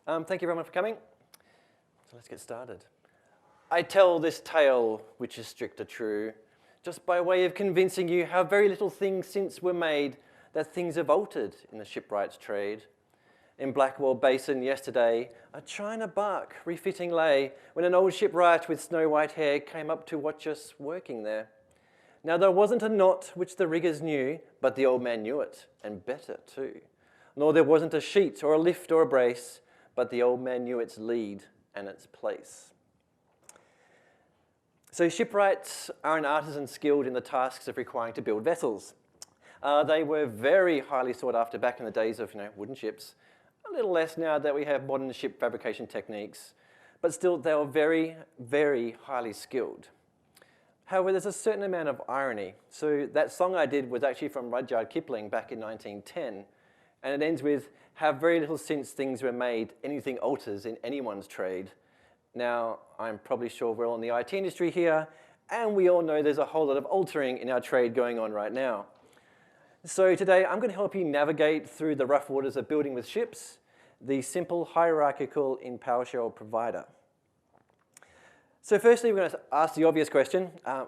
Thank you very much for coming. So let's get started. I tell this tale, which is strict or true, just by way of convincing you how very little things since were made, that things have altered in the shipwright's trade. In Blackwall Basin yesterday, a china bark refitting lay, when an old shipwright with snow-white hair came up to watch us working there. Now there wasn't a knot which the riggers knew, but the old man knew it, and better too. Nor there wasn't a sheet or a lift or a brace, but the old man knew its lead and its place. So shipwrights are an artisan skilled in the tasks of requiring to build vessels. They were very highly sought after back in the days of wooden ships. A little less now that we have modern ship fabrication techniques, but still they were very, very highly skilled. However, there's a certain amount of irony. So that song I did was actually from Rudyard Kipling back in 1910, and it ends with, how very little since things were made, anything alters in anyone's trade. Now, I'm probably sure we're all in the IT industry here, and we all know there's a whole lot of altering in our trade going on right now. So today, I'm going to help you navigate through the rough waters of building with ships, the simple hierarchical in PowerShell provider. So firstly, we're going to ask the obvious question,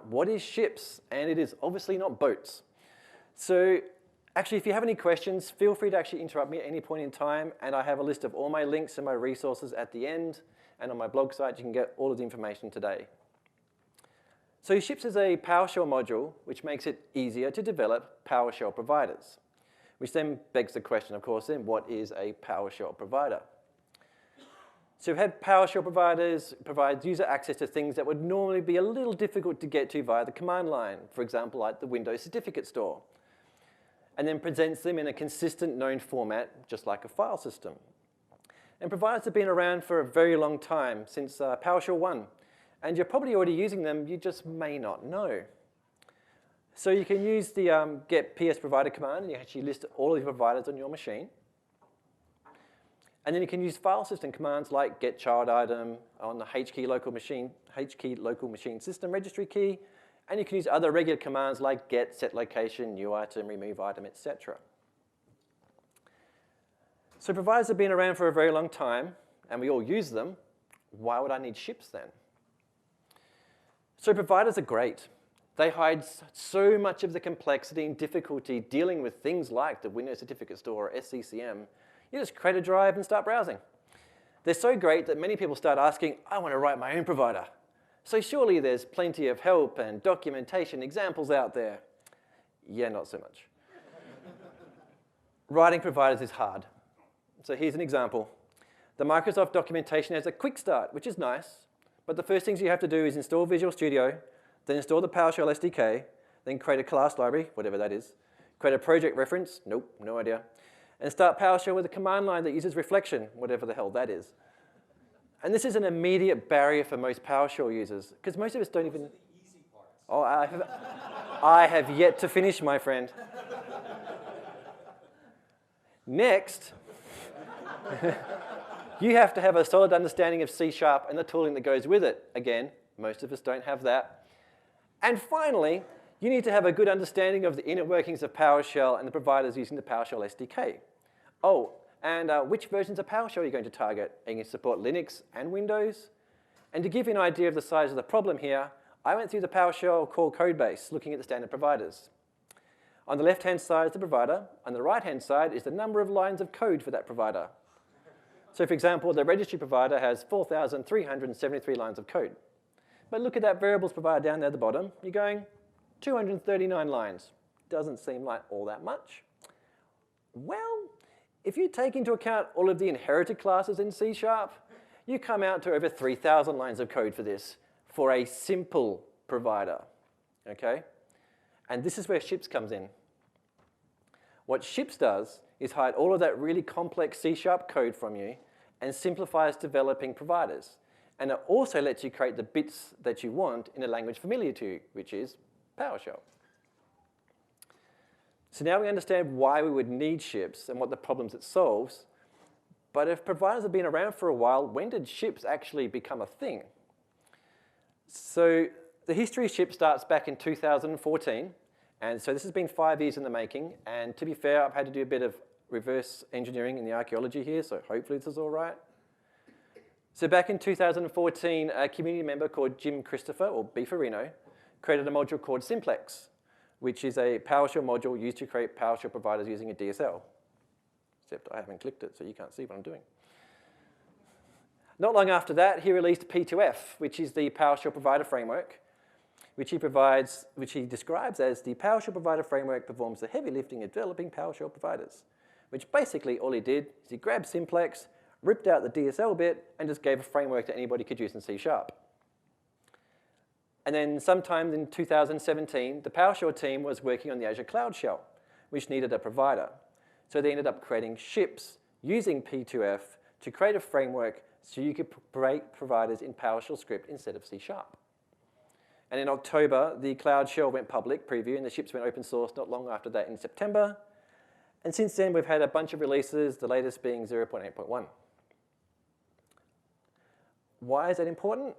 what is ships? And it is obviously not boats. So actually, if you have any questions, feel free to actually interrupt me at any point in time, and I have a list of all my links and my resources at the end, and on my blog site, you can get all of the information today. So SHiPS is a PowerShell module, which makes it easier to develop PowerShell providers, which then begs the question, of course, then what is a PowerShell provider? So we've had PowerShell providers provide user access to things that would normally be a little difficult to get to via the command line, for example, like the Windows certificate store, and then presents them in a consistent known format, just like a file system. And providers have been around for a very long time, since PowerShell 1, and you're probably already using them, you just may not know. So you can use the get ps provider command, and you actually list all of your providers on your machine. And then you can use file system commands like get child item on the HKey local machine system registry key, and you can use other regular commands like get, set location, new item, remove item, etc. So providers have been around for a very long time, and we all use them. Why would I need ships then? So providers are great. They hide so much of the complexity and difficulty dealing with things like the Windows Certificate Store or SCCM. You just create a drive and start browsing. They're so great that many people start asking, I want to write my own provider. So surely there's plenty of help and documentation examples out there. Yeah, not so much. Writing providers is hard. So here's an example. The Microsoft documentation has a quick start, which is nice, but the first things you have to do is install Visual Studio, then install the PowerShell SDK, then create a class library, whatever that is, create a project reference, nope, no idea, and start PowerShell with a command line that uses reflection, whatever the hell that is. And this is an immediate barrier for most PowerShell users, because most of us don't even... Oh, I have yet to finish, my friend. Next, you have to have a solid understanding of C# and the tooling that goes with it. Again, most of us don't have that. And finally, you need to have a good understanding of the inner workings of PowerShell and the providers using the PowerShell SDK. Oh, and which versions of PowerShell are you going to target? Are you going to support Linux and Windows? And to give you an idea of the size of the problem here, I went through the PowerShell core code base looking at the standard providers. On the left-hand side is the provider. On the right-hand side is the number of lines of code for that provider. So for example, the registry provider has 4,373 lines of code. But look at that variables provider down there at the bottom. You're going, 239 lines. Doesn't seem like all that much. Well, if you take into account all of the inherited classes in C#, you come out to over 3,000 lines of code for this, for a simple provider, okay? And this is where SHiPS comes in. What SHiPS does is hide all of that really complex C# code from you and simplifies developing providers. And it also lets you create the bits that you want in a language familiar to you, which is PowerShell. So now we understand why we would need SHiPS and what the problems it solves. But if providers have been around for a while, when did SHiPS actually become a thing? So the history of SHiPS starts back in 2014. And so this has been 5 years in the making. And to be fair, I've had to do a bit of reverse engineering in the archaeology here, so hopefully this is all right. So back in 2014, a community member called Jim Christopher, or Beefarino, created a module called Simplex, which is a PowerShell module used to create PowerShell providers using a DSL. Except I haven't clicked it, so you can't see what I'm doing. Not long after that, he released P2F, which is the PowerShell provider framework, which he describes as the PowerShell provider framework performs the heavy lifting of developing PowerShell providers, which basically all he did is he grabbed Simplex, ripped out the DSL bit, and just gave a framework that anybody could use in C#. And then sometime in 2017, the PowerShell team was working on the Azure Cloud Shell, which needed a provider. So they ended up creating SHiPS using P2F to create a framework so you could create providers in PowerShell script instead of C#. And in October, the Cloud Shell went public preview, and the SHiPS went open source not long after that in September. And since then, we've had a bunch of releases, the latest being 0.8.1. Why is that important?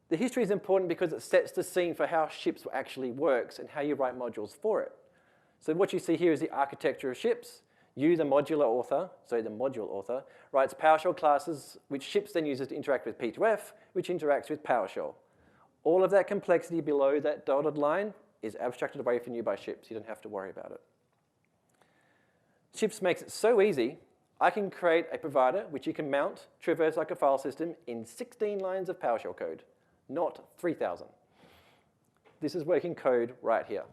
The history is important because it sets the scene for how SHiPS actually works and how you write modules for it. So what you see here is the architecture of SHiPS. You, the module author, writes PowerShell classes, which SHiPS then uses to interact with P2F, which interacts with PowerShell. All of that complexity below that dotted line is abstracted away from you by SHiPS. You don't have to worry about it. SHiPS makes it so easy, I can create a provider which you can mount, traverse like a file system in 16 lines of PowerShell code, not 3,000. This is working code right here.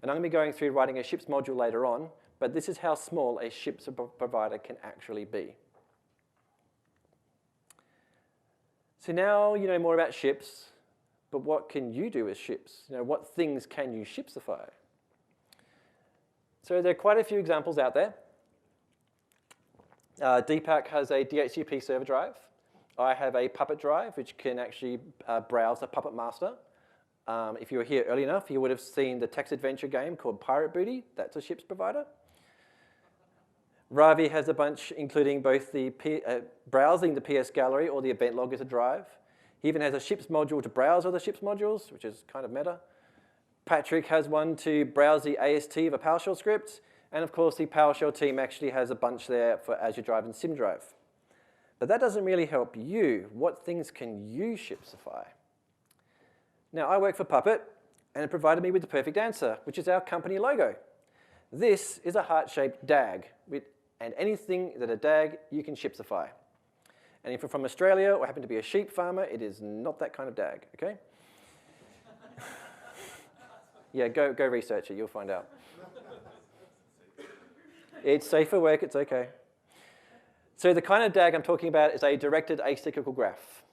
And I'm going to be going through writing a SHiPS module later on, but this is how small a SHiPS provider can actually be. So now you know more about SHiPS, but what can you do with SHiPS? What things can you SHiPS-ify? So there are quite a few examples out there. Deepak has a DHCP server drive. I have a Puppet drive, which can actually browse the Puppet master. If you were here early enough, you would have seen the text adventure game called Pirate Booty. That's a SHiPS provider. Ravi has a bunch, including both the browsing the PS gallery or the event log as a drive. He even has a SHiPS module to browse other SHiPS modules, which is kind of meta. Patrick has one to browse the AST of a PowerShell script. And of course, the PowerShell team actually has a bunch there for Azure Drive and SimDrive. But that doesn't really help you. What things can you SHiPS-ify? Now, I work for Puppet, and it provided me with the perfect answer, which is our company logo. This is a heart-shaped DAG, and anything that a DAG, you can SHiPS-ify. And if you're from Australia or happen to be a sheep farmer, it is not that kind of DAG, okay? Yeah, go research it, you'll find out. It's safe for work, it's okay. So the kind of DAG I'm talking about is a directed acyclical graph.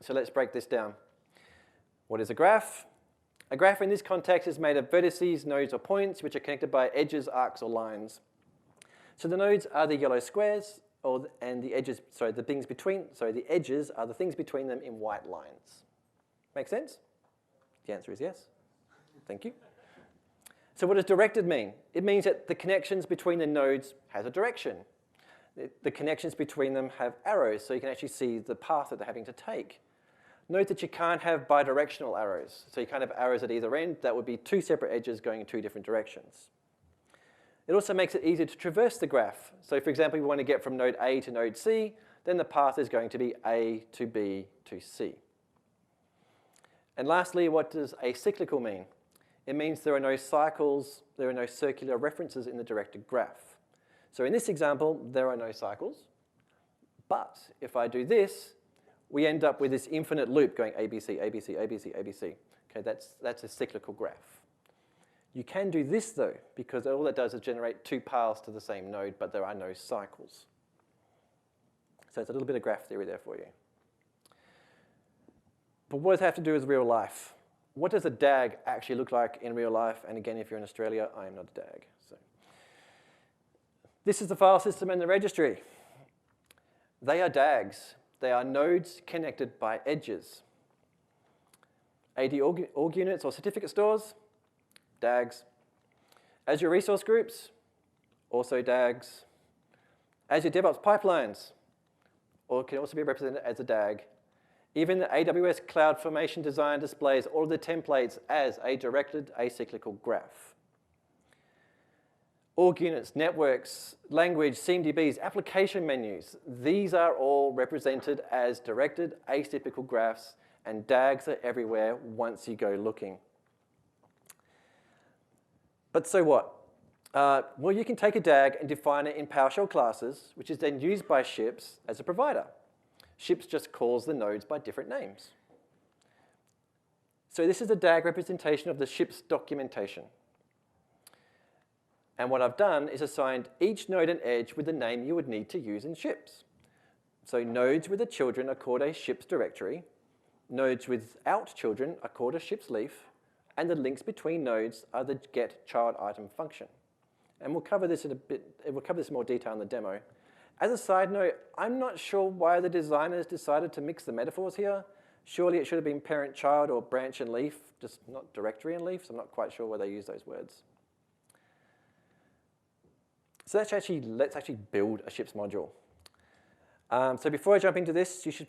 So let's break this down. What is a graph? A graph in this context is made of vertices, nodes, or points, which are connected by edges, arcs, or lines. So the nodes are the yellow squares, and the edges, the edges are the things between them in white lines. Make sense? The answer is yes. Thank you. So what does directed mean? It means that the connections between the nodes has a direction. The connections between them have arrows, so you can actually see the path that they're having to take. Note that you can't have bidirectional arrows. So you can't have arrows at either end. That would be two separate edges going in two different directions. It also makes it easier to traverse the graph. So for example, we want to get from node A to node C, then the path is going to be A to B to C. And lastly, what does acyclical mean? It means there are no cycles, there are no circular references in the directed graph. So in this example, there are no cycles. But if I do this, we end up with this infinite loop going ABC, ABC, ABC, ABC. Okay, that's a cyclical graph. You can do this though, because all that does is generate two paths to the same node, but there are no cycles. So it's a little bit of graph theory there for you. But what does it have to do with real life? What does a DAG actually look like in real life? And again, if you're in Australia, I am not a DAG. So this is the file system and the registry. They are DAGs. They are nodes connected by edges. AD org units or certificate stores, DAGs. Azure resource groups, also DAGs. Azure DevOps pipelines, or can also be represented as a DAG. Even the AWS CloudFormation design displays all of the templates as a directed acyclical graph. Org units, networks, language, CMDBs, application menus. These are all represented as directed atypical graphs, and DAGs are everywhere once you go looking. But so what? Well, you can take a DAG and define it in PowerShell classes, which is then used by SHiPS as a provider. SHiPS just calls the nodes by different names. So this is a DAG representation of the SHiPS documentation. And what I've done is assigned each node and edge with the name you would need to use in SHiPS. So nodes with the children are called a SHiPS directory. Nodes without children are called a SHiPS leaf. And the links between nodes are the getChildItem function. And we'll cover this in more detail in the demo. As a side note, I'm not sure why the designers decided to mix the metaphors here. Surely it should have been parent-child or branch and leaf, just not directory and leaf, so I'm not quite sure why they use those words. So let's actually build a SHiPS module. So before I jump into this, you should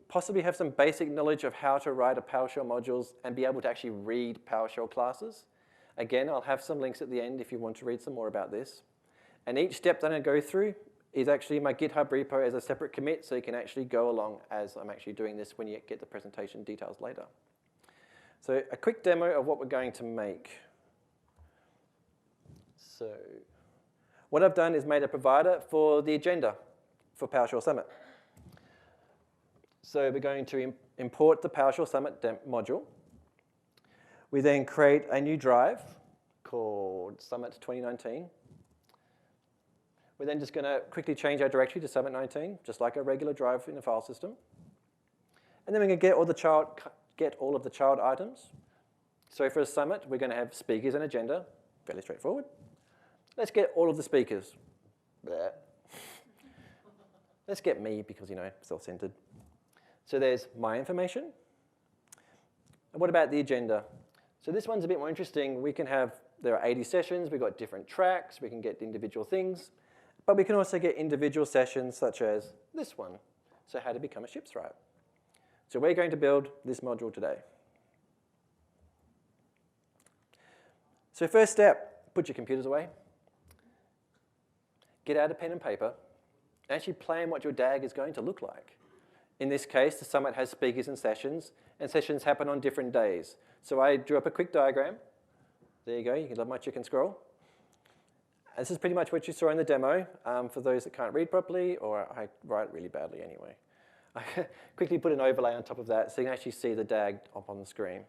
possibly have some basic knowledge of how to write a PowerShell modules and be able to actually read PowerShell classes. Again, I'll have some links at the end if you want to read some more about this. And each step that I go through is actually in my GitHub repo as a separate commit, so you can actually go along as I'm actually doing this when you get the presentation details later. So a quick demo of what we're going to make. So what I've done is made a provider for the agenda for PowerShell Summit. So we're going to import the PowerShell Summit module. We then create a new drive called Summit 2019. We're then just going to quickly change our directory to Summit 19, just like a regular drive in a file system. And then we're going to get all of the child items. So for a summit, we're going to have speakers and agenda, fairly straightforward. Let's get all of the speakers. Blech. Let's get me because, self-centered. So there's my information. And what about the agenda? So this one's a bit more interesting. There are 80 sessions. We've got different tracks. We can get individual things. But we can also get individual sessions such as this one. So how to become a SHiPSwright. So we're going to build this module today. So first step, put your computers away. Get out a pen and paper. And actually plan what your DAG is going to look like. In this case, the summit has speakers and sessions happen on different days. So I drew up a quick diagram. There you go, you can love my chicken scroll. And this is pretty much what you saw in the demo for those that can't read properly, or I write really badly anyway. I quickly put an overlay on top of that so you can actually see the DAG up on the screen.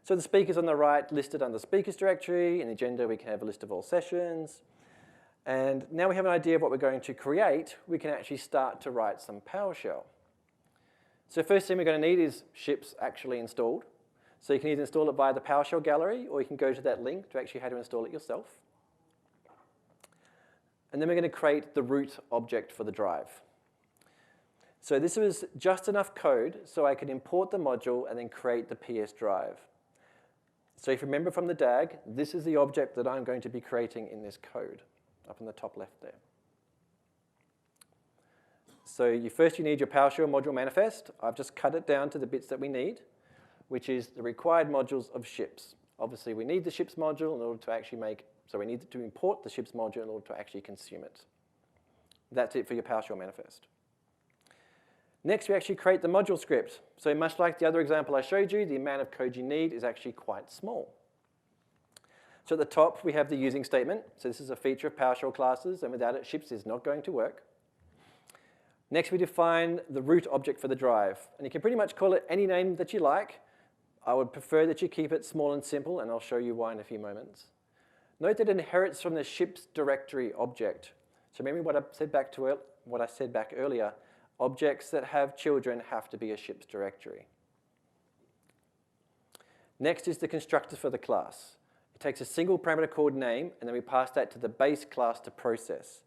So the speakers on the right listed under speakers directory. In the agenda, we can have a list of all sessions. And now we have an idea of what we're going to create, we can actually start to write some PowerShell. So first thing we're going to need is SHiPS actually installed. So you can either install it via the PowerShell gallery, or you can go to that link to actually how to install it yourself. And then we're going to create the root object for the drive. So this was just enough code so I could import the module and then create the PS drive. So if you remember from the DAG, this is the object that I'm going to be creating in this code, up in the top left there. So first you need your PowerShell module manifest. I've just cut it down to the bits that we need, which is the required modules of SHiPS. Obviously, we need the SHiPS module in order to actually we need to import the SHiPS module in order to actually consume it. That's it for your PowerShell manifest. Next, we actually create the module script. So much like the other example I showed you, the amount of code you need is actually quite small. So at the top, we have the using statement. So this is a feature of PowerShell classes, and without it, SHiPS is not going to work. Next, we define the root object for the drive. And you can pretty much call it any name that you like. I would prefer that you keep it small and simple, and I'll show you why in a few moments. Note that it inherits from the SHiPS directory object. So remember what I said back earlier. Objects that have children have to be a SHiPS directory. Next is the constructor for the class. It takes a single parameter called name, and then we pass that to the base class to process.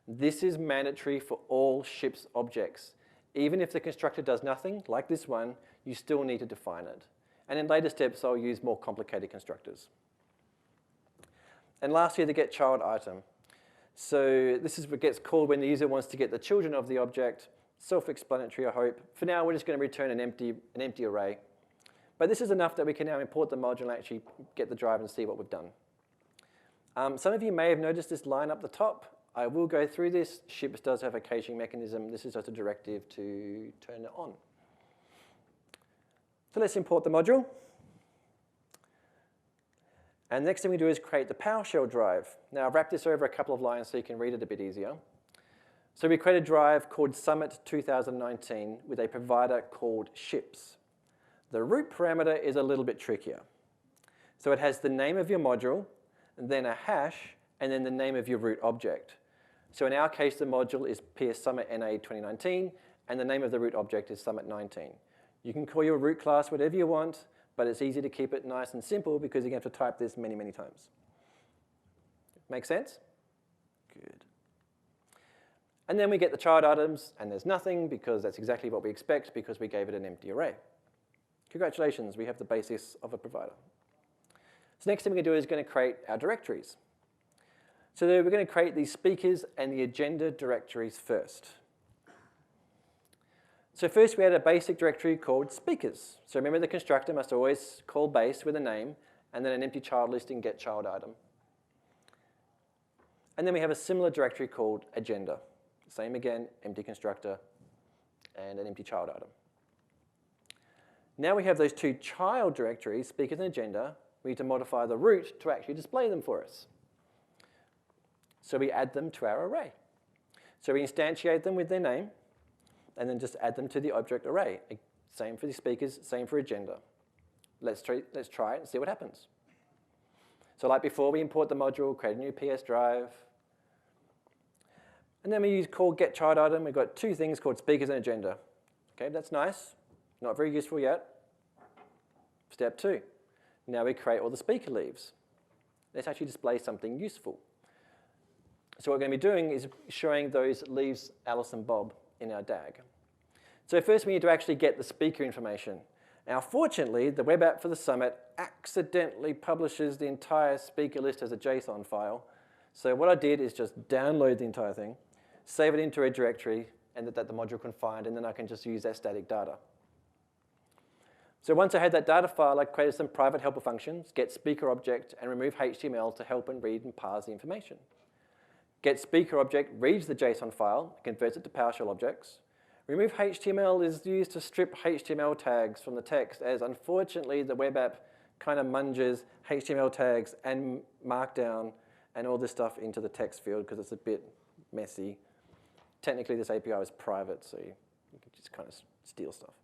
This is mandatory for all SHiPS objects. Even if the constructor does nothing, like this one, you still need to define it. And in later steps, I'll use more complicated constructors. And lastly, the getChildItem. So this is what gets called when the user wants to get the children of the object. Self-explanatory, I hope. For now, we're just going to return an empty array. But this is enough that we can now import the module and actually get the drive and see what we've done. Some of you may have noticed this line up the top. I will go through this. SHiPS does have a caching mechanism. This is just a directive to turn it on. So let's import the module. And the next thing we do is create the PowerShell drive. Now I've wrapped this over a couple of lines so you can read it a bit easier. So we create a drive called Summit 2019 with a provider called SHiPS. The root parameter is a little bit trickier. So it has the name of your module, and then a hash, and then the name of your root object. So in our case, the module is PS Summit NA 2019, and the name of the root object is Summit 19. You can call your root class whatever you want, but it's easy to keep it nice and simple because you have to type this many, many times. Make sense? Good. And then we get the child items, and there's nothing because that's exactly what we expect because we gave it an empty array. Congratulations, we have the basis of a provider. So next thing we're going to do is going to create our directories. So we're going to create the speakers and the agenda directories first. So first we had a basic directory called speakers. So remember the constructor must always call base with a name and then an empty child list in get child item. And then we have a similar directory called agenda. Same again, empty constructor and an empty child item. Now we have those two child directories, speakers and agenda. We need to modify the root to actually display them for us. So we add them to our array. So we instantiate them with their name, and then just add them to the object array. Same for the speakers, same for agenda. Let's try it and see what happens. So like before, we import the module, create a new PS drive. And then we use call get child item. We've got two things called speakers and agenda. Okay, that's nice. Not very useful yet. Step 2. Now we create all the speaker leaves. Let's actually display something useful. So what we're going to be doing is showing those leaves Alice and Bob in our DAG. So first we need to actually get the speaker information. Now fortunately, the web app for the Summit accidentally publishes the entire speaker list as a JSON file. So what I did is just download the entire thing, save it into a directory, and that the module can find, and then I can just use that static data. So once I had that data file, I created some private helper functions, get speaker object, and remove HTML to help and read and parse the information. Get speaker object reads the JSON file, converts it to PowerShell objects. Remove HTML is used to strip HTML tags from the text, as unfortunately the web app kind of munges HTML tags and Markdown and all this stuff into the text field because it's a bit messy. Technically this API is private, so you can just kind of steal stuff.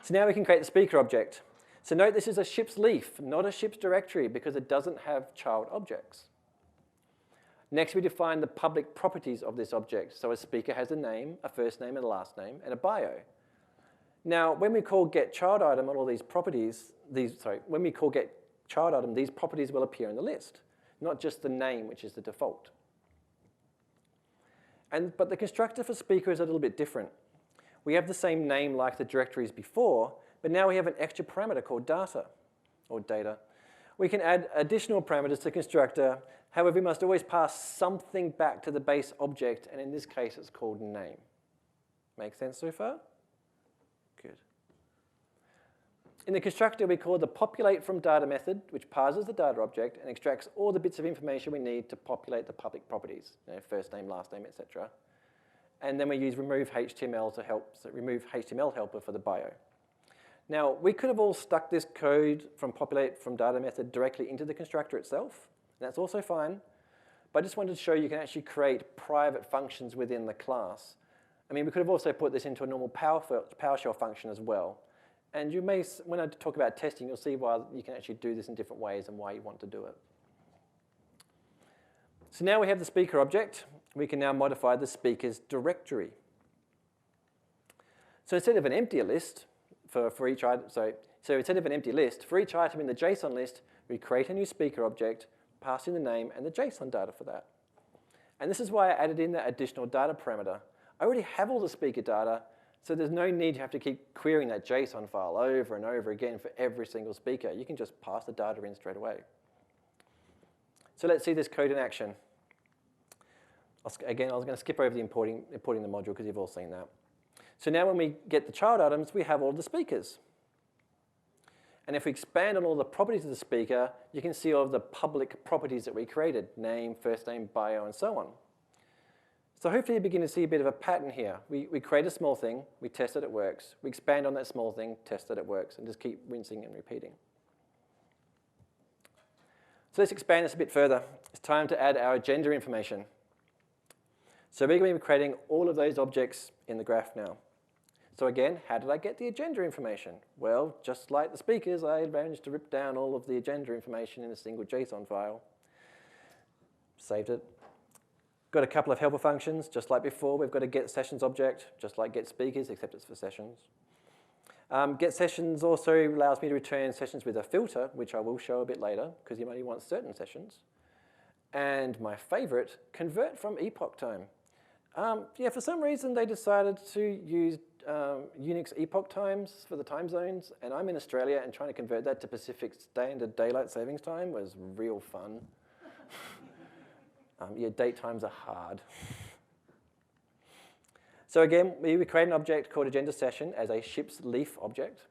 So now we can create the speaker object. So note this is a SHiPS leaf, not a SHiPS directory, because it doesn't have child objects. Next, we define the public properties of this object. So a speaker has a name, a first name and a last name, and a bio. Now, when we call get child item on all these properties, when we call get child item, these properties will appear in the list, not just the name, which is the default. But the constructor for speaker is a little bit different. We have the same name like the directories before, but now we have an extra parameter called data, or data. We can add additional parameters to the constructor. However, we must always pass something back to the base object, and in this case, it's called name. Make sense so far? Good. In the constructor, we call the populate from data method, which parses the data object and extracts all the bits of information we need to populate the public properties, first name, last name, etc. And then we use remove HTML to help, so remove HTML helper for the bio. Now, we could have all stuck this code from populate from data method directly into the constructor itself. And that's also fine. But I just wanted to show you can actually create private functions within the class. I mean, we could have also put this into a normal PowerShell function as well. And you may, when I talk about testing, you'll see why you can actually do this in different ways and why you want to do it. So now we have the speaker object. We can now modify the speaker's directory. So instead of an empty list for each item, so instead of an empty list, for each item in the JSON list, we create a new speaker object, pass in the name and the JSON data for that. And this is why I added in that additional data parameter. I already have all the speaker data, so there's no need to have to keep querying that JSON file over and over again for every single speaker. You can just pass the data in straight away. So let's see this code in action. Again, I was going to skip over the importing the module because you've all seen that. So now when we get the child items, we have all the speakers. And if we expand on all the properties of the speaker, you can see all of the public properties that we created, name, first name, bio, and so on. So hopefully you begin to see a bit of a pattern here. We create a small thing, we test that it works, we expand on that small thing, test that it works, and just keep rinsing and repeating. So let's expand this a bit further. It's time to add our agenda information. So we're going to be creating all of those objects in the graph now. So again, how did I get the agenda information? Well, just like the speakers, I managed to rip down all of the agenda information in a single JSON file. Saved it. Got a couple of helper functions, just like before. We've got a get sessions object, just like get speakers, except it's for sessions. Get sessions also allows me to return sessions with a filter, which I will show a bit later, because you only want certain sessions. And my favorite, convert from epoch time. Yeah, for some reason they decided to use Unix epoch times for the time zones, and I'm in Australia, and trying to convert that to Pacific Standard Daylight Savings Time was real fun. Yeah, date times are hard. So again, we create an object called agenda session as a SHiPS-leaf object.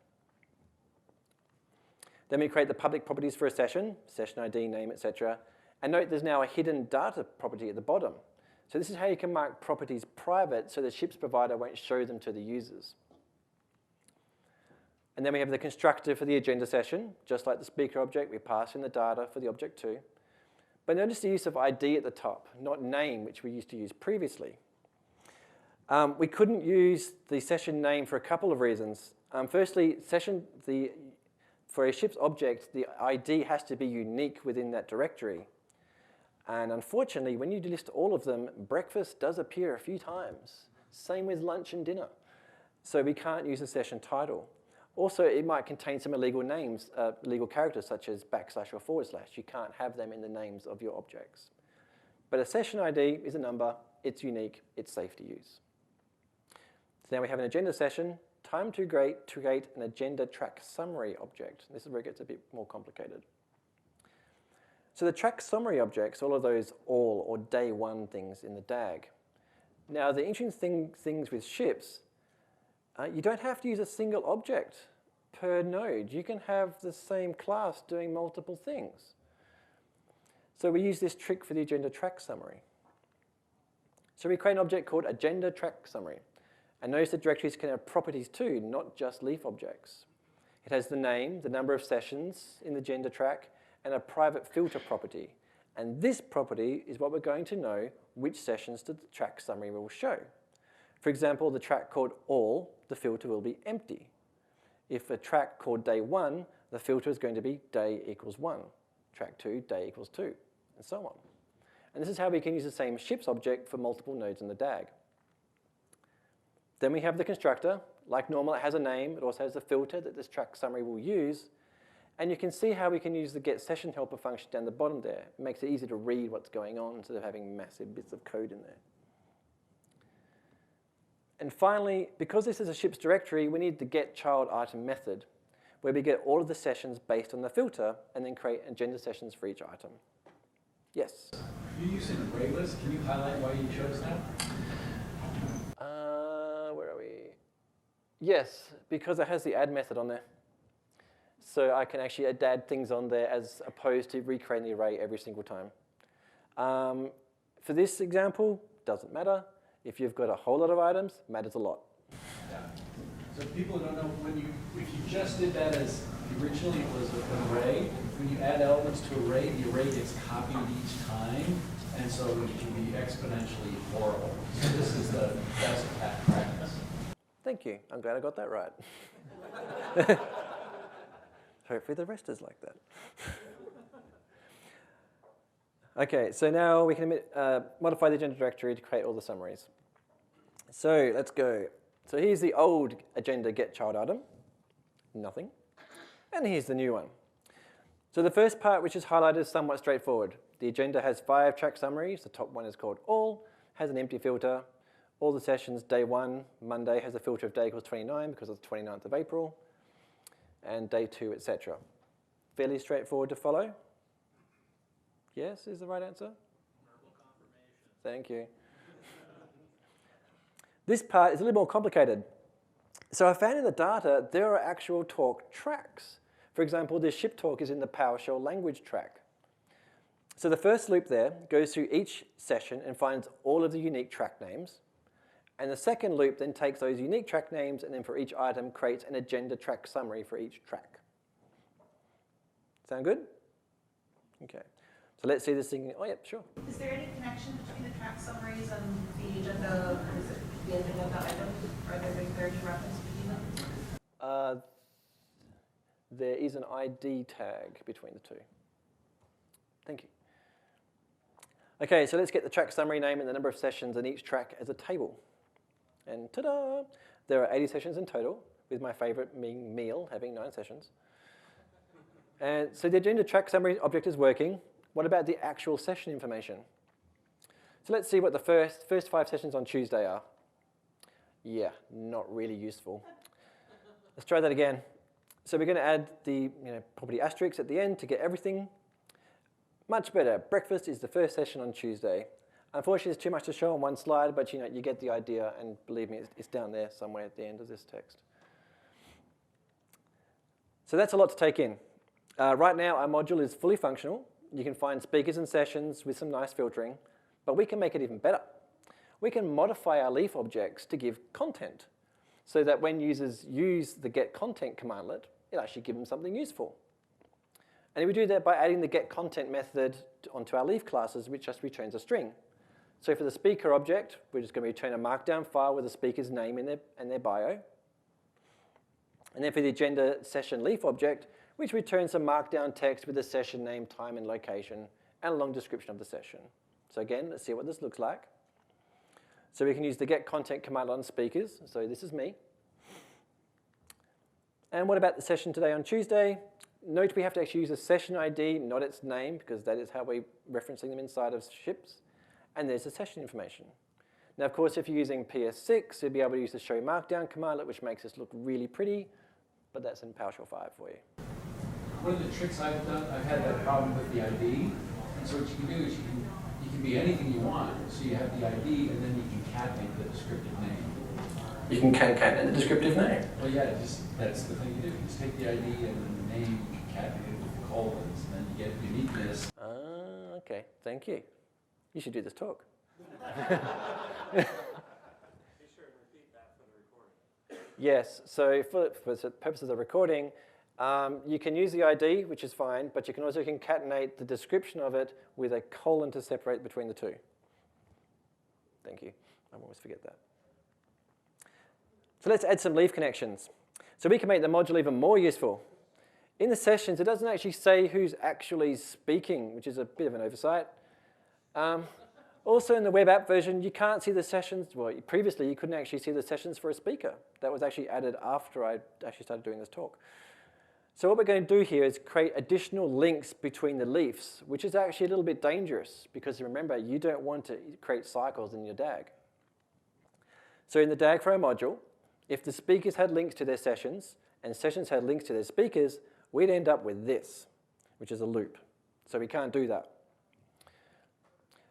Then we create the public properties for a session ID, name, etc. And note there's now a hidden data property at the bottom. So this is how you can mark properties private so the SHiPS provider won't show them to the users. And then we have the constructor for the agenda session. Just like the speaker object, we pass in the data for the object too. But notice the use of ID at the top, not name, which we used to use previously. We couldn't use the session name for a couple of reasons. Firstly, for a SHiPS object, the ID has to be unique within that directory. And unfortunately, when you list all of them, breakfast does appear a few times. Same with lunch and dinner. So we can't use a session title. Also, it might contain some illegal names, legal characters such as / or /. You can't have them in the names of your objects. But a session ID is a number, it's unique, it's safe to use. So now we have an agenda session. Time to create an agenda track summary object. This is where it gets a bit more complicated. So the track summary objects, all of those all or day one things in the DAG. Now the interesting things with SHiPS, you don't have to use a single object per node. You can have the same class doing multiple things. So we use this trick for the agenda track summary. So we create an object called agenda track summary. And notice that directories can have properties too, not just leaf objects. It has the name, the number of sessions in the agenda track, and a private filter property. And this property is what we're going to know which sessions the track summary will show. For example, the track called all, the filter will be empty. If a track called day one, the filter is going to be day equals 1. Track 2, day equals 2, and so on. And this is how we can use the same SHiPS object for multiple nodes in the DAG. Then we have the constructor. Like normal, it has a name. It also has a filter that this track summary will use. And you can see how we can use the get session helper function down the bottom there. It makes it easy to read what's going on instead of having massive bits of code in there. And finally, because this is a SHiPS directory, we need the get child item method, where we get all of the sessions based on the filter and then create agenda sessions for each item. Yes? You're using arraylist. Can you highlight why you chose that? Where are we? Yes, because it has the add method on there. So I can actually add things on there as opposed to recreating the array every single time. For this example, doesn't matter. If you've got a whole lot of items, matters a lot. Yeah. So people don't know, if you just did that as originally it was an array, when you add elements to array, the array gets copied each time, and so it can be exponentially horrible. So this is the best practice. Thank you. I'm glad I got that right. Hopefully the rest is like that. Okay, so now we can modify the agenda directory to create all the summaries. So let's go. So here's the old agenda get child item, nothing. And here's the new one. So the first part, which is highlighted, is somewhat straightforward. The agenda has 5 track summaries. The top one is called all, has an empty filter. All the sessions, day 1, Monday, has a filter of day equals 29 because it's the 29th of April. And day 2, etc. Fairly straightforward to follow. Yes is the right answer? Verbal confirmation. Thank you. This part is a little more complicated. So I found in the data there are actual talk tracks. For example, this ship talk is in the PowerShell language track. So the first loop there goes through each session and finds all of the unique track names. And the second loop then takes those unique track names and then for each item creates an agenda track summary for each track. Sound good? Okay. So let's see this thing. Oh, yeah, sure. Is there any connection between the track summaries and the agenda, or is it the agenda item? Are there any reference between them? There is an ID tag between the two. Thank you. Okay, so let's get the track summary name and the number of sessions in each track as a table. And ta-da! There are 80 sessions in total, with my favorite being meal, having 9 sessions. And so the agenda track summary object is working. What about the actual session information? So let's see what the first 5 sessions on Tuesday are. Yeah, not really useful. Let's try that again. So we're going to add the property asterisk at the end to get everything. Much better. Breakfast is the first session on Tuesday. Unfortunately, there's too much to show on one slide, but you get the idea, and believe me, it's down there somewhere at the end of this text. So that's a lot to take in. Right now, our module is fully functional. You can find speakers and sessions with some nice filtering, but we can make it even better. We can modify our leaf objects to give content, so that when users use the getContent commandlet, it actually gives them something useful. And we do that by adding the getContent method onto our leaf classes, which just returns a string. So for the speaker object, we're just going to return a markdown file with the speaker's name and their bio. And then for the agenda session leaf object, which returns some markdown text with the session name, time, and location, and a long description of the session. So again, let's see what this looks like. So we can use the getContent command on speakers. So this is me. And what about the session today on Tuesday? Note we have to actually use a session ID, not its name, because that is how we're referencing them inside of SHiPS. And there's the session information. Now, of course, if you're using PS6, you'll be able to use the show markdown commandlet, which makes this look really pretty, but that's in PowerShell 5 for you. One of the tricks I've done, I've had that problem with the ID. And so what you can do is you can be anything you want. So you have the ID, and then you can concatenate the descriptive name. You can concatenate the descriptive name? Well, yeah, that's the thing you do. You just take the ID and then the name, concatenate it with the colons, and then you get uniqueness. Okay, thank you. You should do this talk. Be sure and repeat that for the recording. Yes, so for the purpose of the recording, you can use the ID, which is fine, but you can also concatenate the description of it with a colon to separate between the two. Thank you. I always forget that. So let's add some leaf connections. So we can make the module even more useful. In the sessions, it doesn't actually say who's actually speaking, which is a bit of an oversight. Also in the web app version, you can't see the sessions. Well, previously you couldn't actually see the sessions for a speaker. That was actually added after I actually started doing this talk. So what we're going to do here is create additional links between the leafs, which is actually a little bit dangerous because remember, you don't want to create cycles in your DAG. So in the DAG for our module, if the speakers had links to their sessions and sessions had links to their speakers, we'd end up with this, which is a loop. So we can't do that.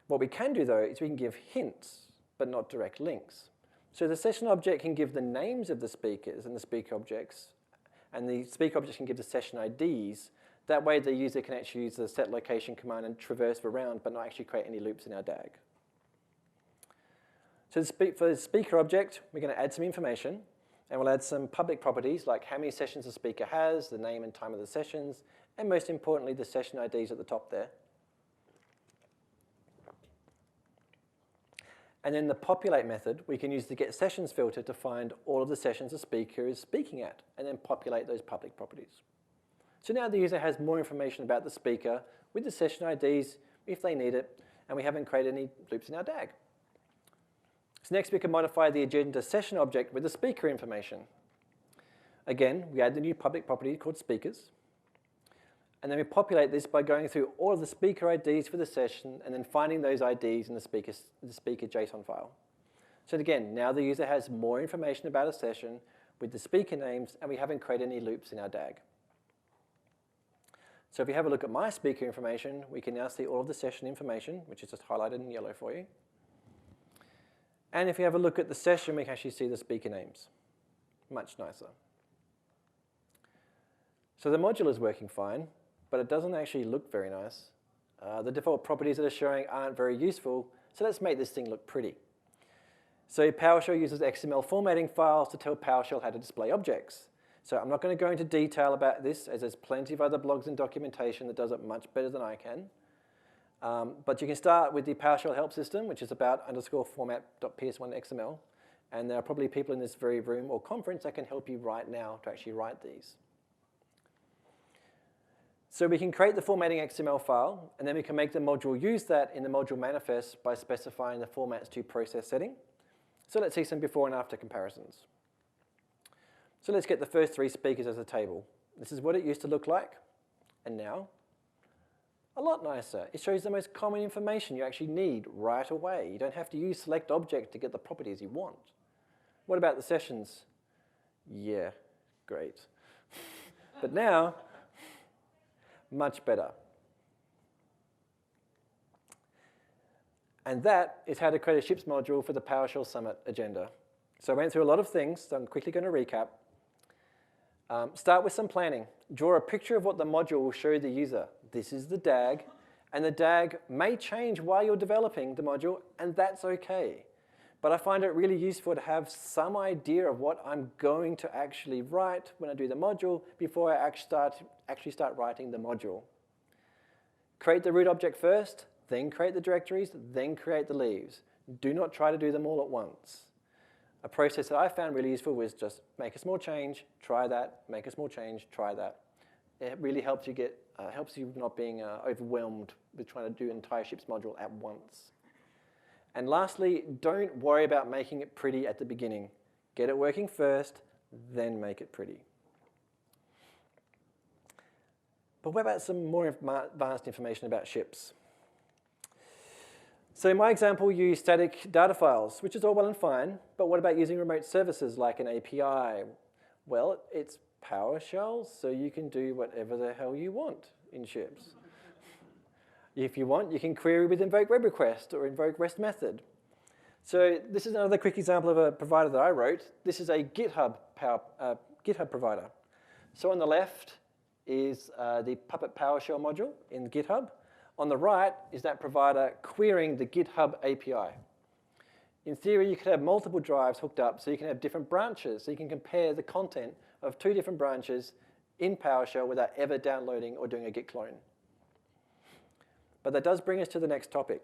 What we can do, though, is we can give hints, but not direct links. So the session object can give the names of the speakers and the speaker objects, and the speaker object can give the session IDs. That way the user can actually use the set location command and traverse around, but not actually create any loops in our DAG. So for the speaker object, we're going to add some information, and we'll add some public properties like how many sessions the speaker has, the name and time of the sessions, and most importantly, the session IDs at the top there. And then the populate method, we can use the getSessions filter to find all of the sessions the speaker is speaking at, and then populate those public properties. So now the user has more information about the speaker with the session IDs if they need it, and we haven't created any loops in our DAG. So next we can modify the agenda session object with the speaker information. Again, we add the new public property called speakers. And then we populate this by going through all of the speaker IDs for the session and then finding those IDs in the speaker JSON file. So again, now the user has more information about a session with the speaker names, and we haven't created any loops in our DAG. So if we have a look at my speaker information, we can now see all of the session information, which is just highlighted in yellow for you. And if we have a look at the session, we can actually see the speaker names. Much nicer. So the module is working fine, but it doesn't actually look very nice. The default properties that are showing aren't very useful, so let's make this thing look pretty. So PowerShell uses XML formatting files to tell PowerShell how to display objects. So I'm not going to go into detail about this, as there's plenty of other blogs and documentation that does it much better than I can. But you can start with the PowerShell help system, which is about _format.ps1xml. And there are probably people in this very room or conference that can help you right now to actually write these. So we can create the formatting XML file, and then we can make the module use that in the module manifest by specifying the formats to process setting. So let's see some before and after comparisons. So let's get the first 3 speakers as a table. This is what it used to look like, and now a lot nicer. It shows the most common information you actually need right away. You don't have to use select object to get the properties you want. What about the sessions? Yeah, great. But now, much better. And that is how to create a SHiPS module for the PowerShell Summit agenda. So I went through a lot of things, so I'm quickly going to recap. Start with some planning. Draw a picture of what the module will show the user. This is the DAG, and the DAG may change while you're developing the module, and that's okay. But I find it really useful to have some idea of what I'm going to actually write when I do the module before I actually start writing the module. Create the root object first, then create the directories, then create the leaves. Do not try to do them all at once. A process that I found really useful was just make a small change, try that, make a small change, try that. It really helps you not being overwhelmed with trying to do an entire SHiPS module at once. And lastly, don't worry about making it pretty at the beginning. Get it working first, then make it pretty. But what about some more advanced information about SHiPS? So in my example, you use static data files, which is all well and fine, but what about using remote services like an API? Well, it's PowerShell, so you can do whatever the hell you want in SHiPS. If you want, you can query with invoke web request or invoke REST method. So this is another quick example of a provider that I wrote. This is a GitHub provider. So on the left is the Puppet PowerShell module in GitHub. On the right is that provider querying the GitHub API. In theory, you could have multiple drives hooked up, so you can have different branches, so you can compare the content of 2 different branches in PowerShell without ever downloading or doing a git clone. But that does bring us to the next topic,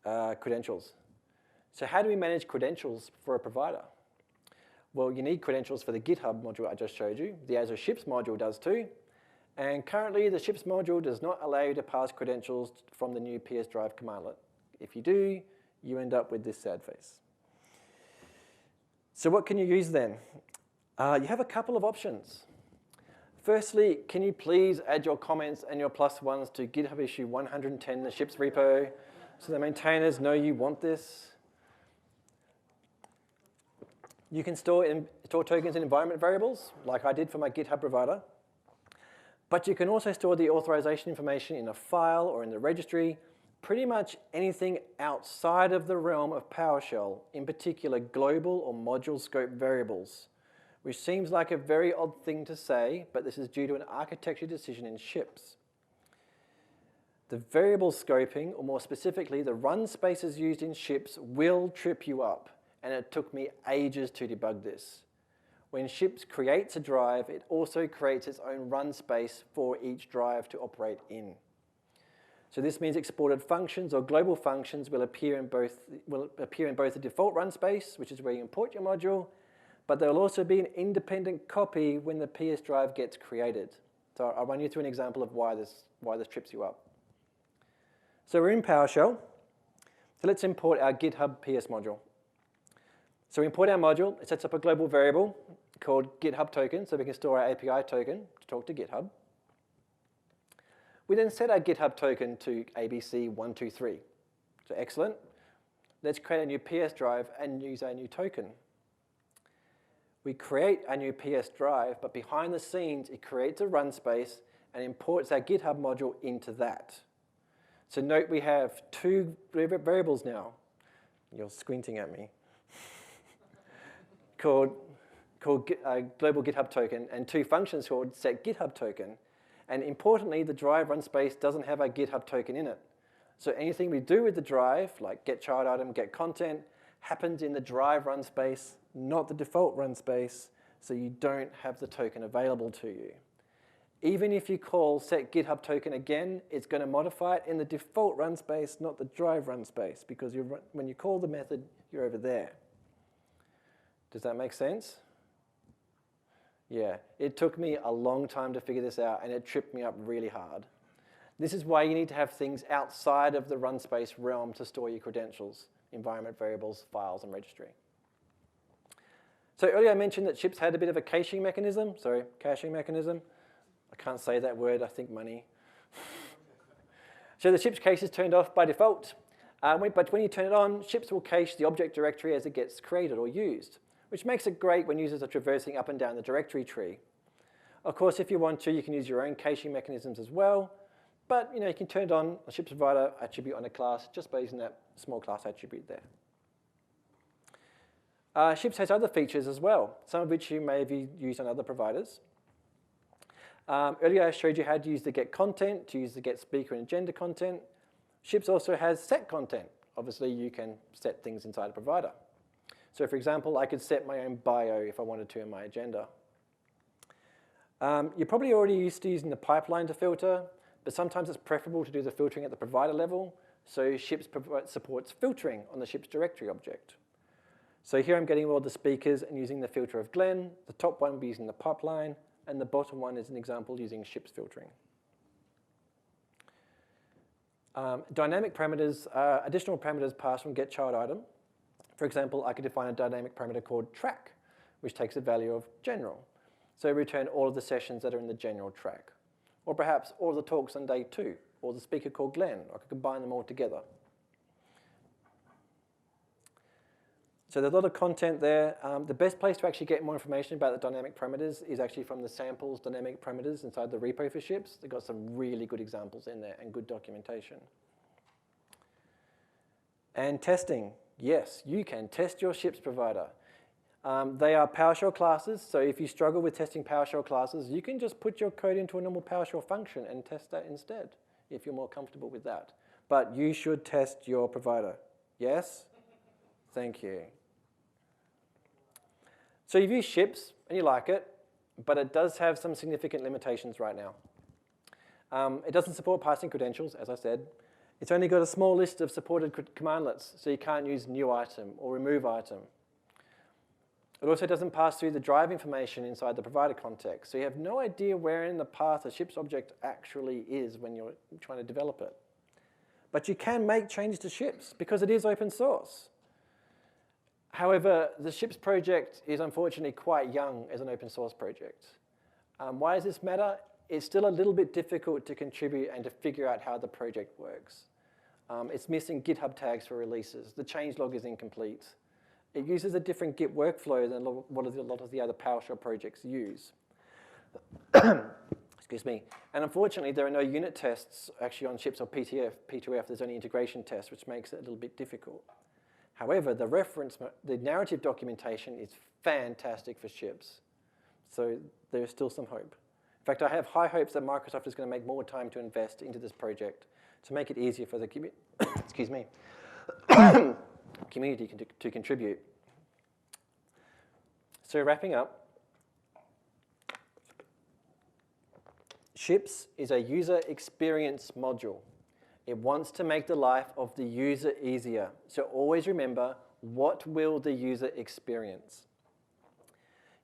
credentials. So how do we manage credentials for a provider? Well, you need credentials for the GitHub module I just showed you. The Azure SHiPS module does too. And currently, the SHiPS module does not allow you to pass credentials from the new PS Drive commandlet. If you do, you end up with this sad face. So what can you use then? You have a couple of options. Firstly, can you please add your comments and your +1s to GitHub issue 110, the SHiPS repo, so the maintainers know you want this? You can store tokens in environment variables, like I did for my GitHub provider. But you can also store the authorization information in a file or in the registry, pretty much anything outside of the realm of PowerShell, in particular global or module scope variables, which seems like a very odd thing to say, but this is due to an architecture decision in SHiPS. The variable scoping, or more specifically, the run spaces used in SHiPS will trip you up, and it took me ages to debug this. When SHiPS creates a drive, it also creates its own run space for each drive to operate in. So this means exported functions or global functions will appear in both the default run space, which is where you import your module, but there will also be an independent copy when the PS drive gets created. So I'll run you through an example of why this trips you up. So we're in PowerShell. So let's import our GitHub PS module. So we import our module. It sets up a global variable called GitHub token, so we can store our API token to talk to GitHub. We then set our GitHub token to ABC123. So excellent. Let's create a new PS drive and use our new token. We create a new PS drive, but behind the scenes, it creates a run space and imports our GitHub module into that. So note we have 2 variables now. You're squinting at me. called called global GitHub token and 2 functions called set GitHub token. And importantly, the drive run space doesn't have a GitHub token in it. So anything we do with the drive, like get child item, get content, happens in the drive run space, not the default run space, so you don't have the token available to you. Even if you call set GitHub token again, it's going to modify it in the default run space, not the drive run space, because when you call the method, you're over there. Does that make sense? Yeah, it took me a long time to figure this out, and it tripped me up really hard. This is why you need to have things outside of the run space realm to store your credentials, environment variables, files, and registry. So earlier I mentioned that SHiPS had a bit of a caching mechanism. I can't say that word, I think money. So the SHiPS cache is turned off by default. But when you turn it on, SHiPS will cache the object directory as it gets created or used, which makes it great when users are traversing up and down the directory tree. Of course, if you want to, you can use your own caching mechanisms as well. But you can turn it on a SHiPS provider attribute on a class just by using that small class attribute there. SHiPS has other features as well, some of which you may have used on other providers. Earlier I showed you how to use the get content, to use the get speaker and agenda content. SHiPS also has set content. Obviously, you can set things inside a provider. So for example, I could set my own bio if I wanted to in my agenda. You're probably already used to using the pipeline to filter, but sometimes it's preferable to do the filtering at the provider level. So SHiPS supports filtering on the SHiPS directory object. So here I'm getting all the speakers and using the filter of Glenn. The top one will be using the pipeline, and the bottom one is an example using SHiPS filtering. Dynamic parameters are additional parameters passed from get child item. For example, I could define a dynamic parameter called track, which takes a value of general. So return all of the sessions that are in the general track. Or perhaps all of the talks on day 2, or the speaker called Glenn. I could combine them all together. So there's a lot of content there. The best place to actually get more information about the dynamic parameters is actually from the samples dynamic parameters inside the repo for SHiPS. They've got some really good examples in there and good documentation. And testing. Yes, you can test your SHiPS provider. They are PowerShell classes, so if you struggle with testing PowerShell classes, you can just put your code into a normal PowerShell function and test that instead, if you're more comfortable with that. But you should test your provider. Yes? Thank you. So you've used SHiPS, and you like it, but it does have some significant limitations right now. It doesn't support passing credentials, as I said. It's only got a small list of supported commandlets, so you can't use new item or remove item. It also doesn't pass through the drive information inside the provider context, so you have no idea where in the path a SHiPS object actually is when you're trying to develop it. But you can make changes to SHiPS because it is open source. However, the SHiPS project is unfortunately quite young as an open source project. Why does this matter? It's still a little bit difficult to contribute and to figure out how the project works. It's missing GitHub tags for releases. The changelog is incomplete. It uses a different Git workflow than what a lot of the other PowerShell projects use. Excuse me. And unfortunately, there are no unit tests actually on SHiPS or P2F. There's only integration tests, which makes it a little bit difficult. However, the narrative documentation is fantastic for SHiPS. So there's still some hope. In fact, I have high hopes that Microsoft is going to make more time to invest into this project to make it easier for the excuse me, community to contribute. So wrapping up, SHiPS is a user experience module. It wants to make the life of the user easier. So always remember, what will the user experience?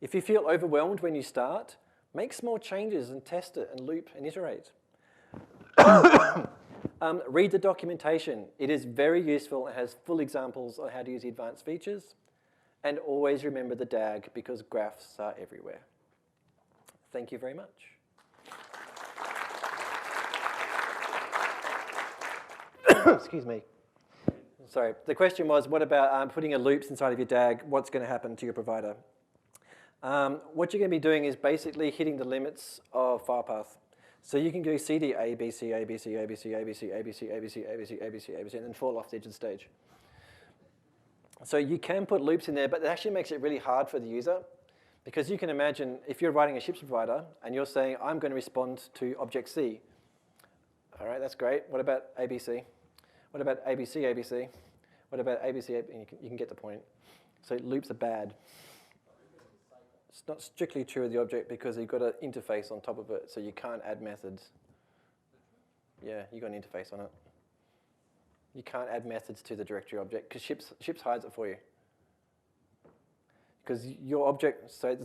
If you feel overwhelmed when you start, make small changes and test it and loop and iterate. Read the documentation. It is very useful. It has full examples on how to use the advanced features. And always remember the DAG because graphs are everywhere. Thank you very much. Excuse me. Sorry. The question was, what about putting a loops inside of your DAG? What's going to happen to your provider? What you're going to be doing is basically hitting the limits of file path. So you can go CD A, B, C, A, B, C, A, B, C, A, B, C, A, B, C, A, B, C, A, B, C, A, B, C, A, B, C, and then fall off the edge of the stage. So you can put loops in there, but it actually makes it really hard for the user Because you can imagine if you're writing a SHiPS provider and you're saying, I'm going to respond to object C. All right, that's great. What about ABC? What about ABC, ABC? What about ABC, ABC? You can get the point. So loops are bad. It's not strictly true of the object because you've got an interface on top of it, so you can't add methods. Yeah, you've got an interface on it. You can't add methods to the directory object because SHiPS hides it for you. Because your object, sorry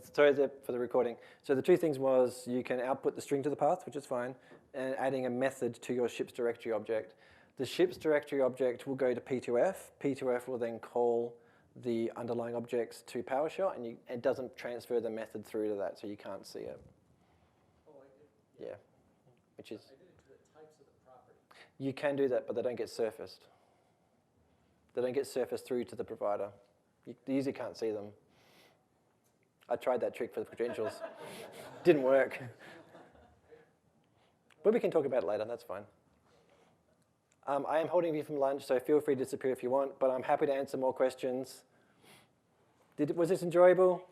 for the recording. So the two things was you can output the string to the path, which is fine, and adding a method to your SHiPS directory object. The SHiPS directory object will go to P2F. P2F will then call the underlying objects to PowerShell, and it doesn't transfer the method through to that, so you can't see it. Oh, I did. Yeah, which is. I did it to the types of the property. You can do that, but they don't get surfaced. They don't get surfaced through to the provider. The user can't see them. I tried that trick for the credentials. Didn't work. But we can talk about it later, that's fine. I am holding you from lunch, so feel free to disappear if you want, but I'm happy to answer more questions. Was this enjoyable?